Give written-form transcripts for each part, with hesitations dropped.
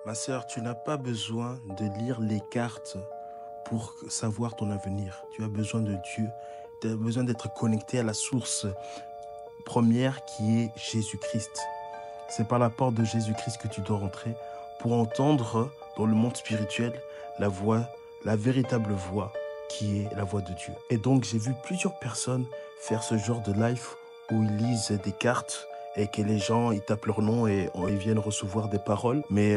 Ma sœur, tu n'as pas besoin de lire les cartes pour savoir ton avenir. Tu as besoin de Dieu. Tu as besoin d'être connecté à la source première qui est Jésus-Christ. C'est par la porte de Jésus-Christ que tu dois rentrer pour entendre dans le monde spirituel la voix, la véritable voix qui est la voix de Dieu. Et donc, j'ai vu plusieurs personnes faire ce genre de live où ils lisent des cartes et que les gens, ils tapent leur nom et ils viennent recevoir des paroles. Mais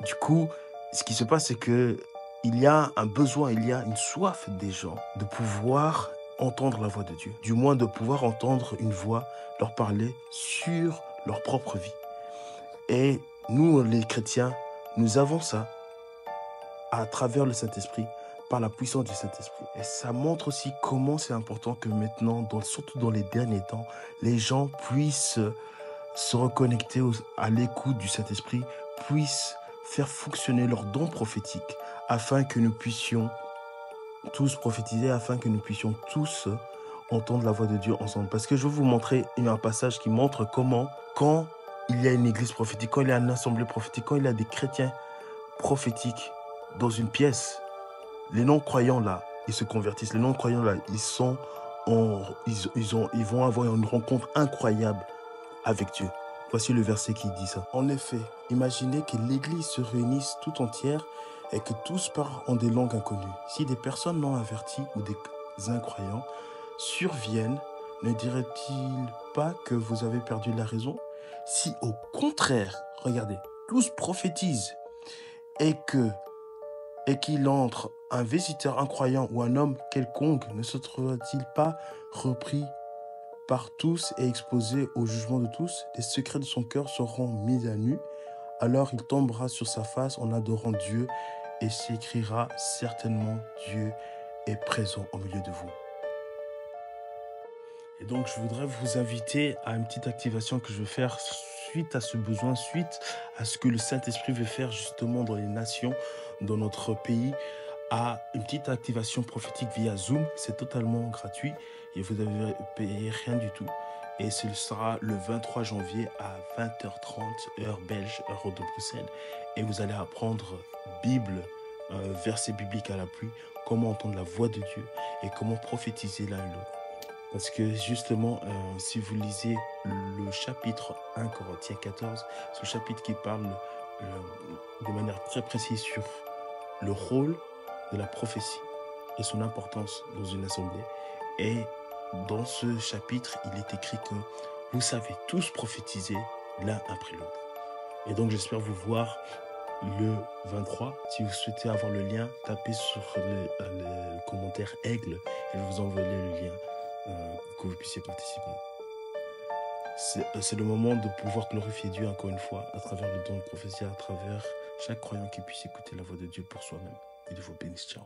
du coup, ce qui se passe, c'est que il y a un besoin, il y a une soif des gens de pouvoir entendre la voix de Dieu. Du moins, de pouvoir entendre une voix leur parler sur leur propre vie. Et nous, les chrétiens, nous avons ça à travers le Saint-Esprit, par la puissance du Saint-Esprit. Et ça montre aussi comment c'est important que maintenant, surtout dans les derniers temps, les gens puissent se reconnecter à l'écoute du Saint-Esprit, puissent faire fonctionner leurs dons prophétiques afin que nous puissions tous prophétiser, afin que nous puissions tous entendre la voix de Dieu ensemble. Parce que je vais vous montrer un passage qui montre comment, quand il y a une église prophétique, quand il y a une assemblée prophétique, quand il y a des chrétiens prophétiques dans une pièce, les non-croyants là, ils se convertissent. Les non-croyants là, ils vont avoir une rencontre incroyable avec Dieu. Voici le verset qui dit ça. En effet, imaginez que l'église se réunisse tout entière et que tous parlent en des langues inconnues. Si des personnes non averties ou des incroyants surviennent, ne dirait-il pas que vous avez perdu la raison? Si au contraire, regardez, tous prophétisent et qu'il entre un visiteur incroyant ou un homme quelconque, ne se trouvera-t-il pas repris par tous et exposé au jugement de tous? Les secrets de son cœur seront mis à nu. Alors il tombera sur sa face en adorant Dieu et s'écriera certainement Dieu est présent au milieu de vous. Et donc je voudrais vous inviter à une petite activation que je vais faire suite à ce besoin, suite à ce que le Saint-Esprit veut faire justement dans les nations, dans notre pays, à une petite activation prophétique via Zoom. C'est totalement gratuit et vous n'avez payé rien du tout. Et ce sera le 23 janvier à 20h30, heure belge, heure de Bruxelles. Et vous allez apprendre Bible, versets bibliques à l'appui, comment entendre la voix de Dieu et comment prophétiser l'un et l'autre. Parce que justement, si vous lisez le chapitre 1 Corinthiens 14, ce chapitre qui parle de manière très précise sur le rôle de la prophétie et son importance dans une assemblée. Et dans ce chapitre, il est écrit que vous savez tous prophétiser l'un après l'autre. Et donc j'espère vous voir le 23. Si vous souhaitez avoir le lien, tapez sur le commentaire aigle et je vais vous envoyer le lien que vous puissiez participer. C'est le moment de pouvoir glorifier Dieu encore une fois à travers le don de prophétie, à travers chaque croyant qui puisse écouter la voix de Dieu pour soi-même. Et Dieu vous bénisse. Ciao.